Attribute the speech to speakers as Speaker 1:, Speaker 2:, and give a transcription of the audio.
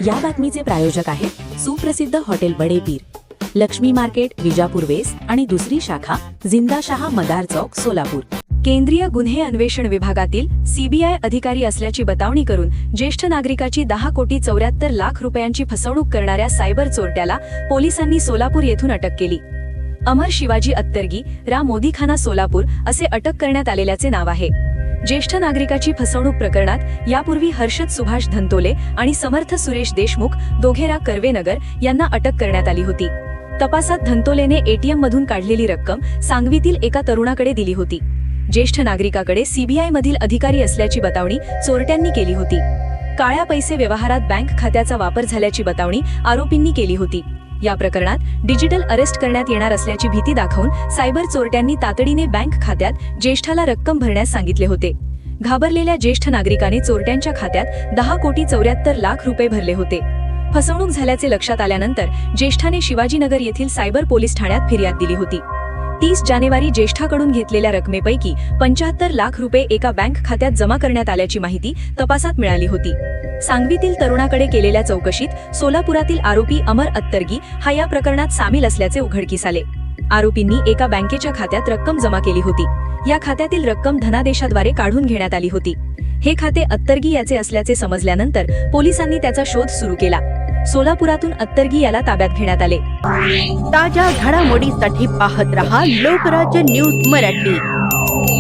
Speaker 1: या बातमीचे प्रायोजक आहेत सुप्रसिद्ध हॉटेल बडे पीर, लक्ष्मी मार्केट, विजापूर वेस्ट आणि दुसरी शाखा जिंदाशहा मदार चौक, सोलापूर।
Speaker 2: केंद्रीय गुन्हे अन्वेषण विभागातील सीबीआय अधिकारी असल्याची बतावणी करून ज्येष्ठ नागरिकाची 10,74,00,000 रुपयांची फसवणूक करणाऱ्या सायबर चोरट्याला पोलिसांनी सोलापूर येथून अटक केली। अमर शिवाजी अत्तरगी, रा मोदीखाना, सोलापूर असे अटक करण्यात आलेल्याचे नाव आहे। ज्येष्ठ नागरिकाची फसवणूक प्रकरणात यापूर्वी हर्षद सुभाष धंतोले आणि समर्थ सुरेश देशमुख, दोघेरा कर्वेनगर यांना अटक करण्यात आली होती। तपासात धंतोलेने एटीएम मधून काढलेली रक्कम सांगवीतील एका तरुणाकडे दिली होती। ज्येष्ठ नागरिकाकडे सीबीआय मधील अधिकारी असल्याची बतावणी चोरट्यांनी केली होती। काळ्या पैसे व्यवहारात बँक खात्याचा वापर झाल्याची बतावणी आरोपींनी केली होती। या प्रकरणात डिजिटल अरेस्ट करण्यात येणार असल्याची भीती दाखवून सायबर चोरट्यांनी तातडीने बँक खात्यात ज्येष्ठाला रक्कम भरण्यास सांगितले होते। घाबरलेल्या ज्येष्ठ नागरिकाने चोरट्यांच्या खात्यात 10,74,00,000 रुपये भरले होते। फसवणूक झाल्याचे लक्षात आल्यानंतर ज्येष्ठाने शिवाजीनगर येथील सायबर पोलीस ठाण्यात फिर्याद दिली होती। 30 जानेवारी ज्येष्ठाकडून घेतलेल्या रकमेपैकी 75,00,000 रुपये एका बँक खात्यात जमा करण्यात आल्याची माहिती तपासात मिळाली होती। सांगवीतील तरुणाकडे केलेल्या चौकशीत सोलापुरातील आरोपी अमर अत्तरगी हा या प्रकरणात सामील असल्याचे उघडकीस आले। आरोपींनी एका बँकेच्या खात्यात रक्कम जमा केली होती। या खात्यातील रक्कम धनादेशाद्वारे काढून घेण्यात आली होती। हे खाते अत्तरगी याचे असल्याचे समजल्यानंतर पोलिसांनी त्याचा शोध सुरू केला। सोलापुरातून अत्तरगी याला ताब्यात घेण्यात आले।
Speaker 3: ताज्या घडामोडीसाठी पाहत रहा लोकराज्य न्यूज मराठी।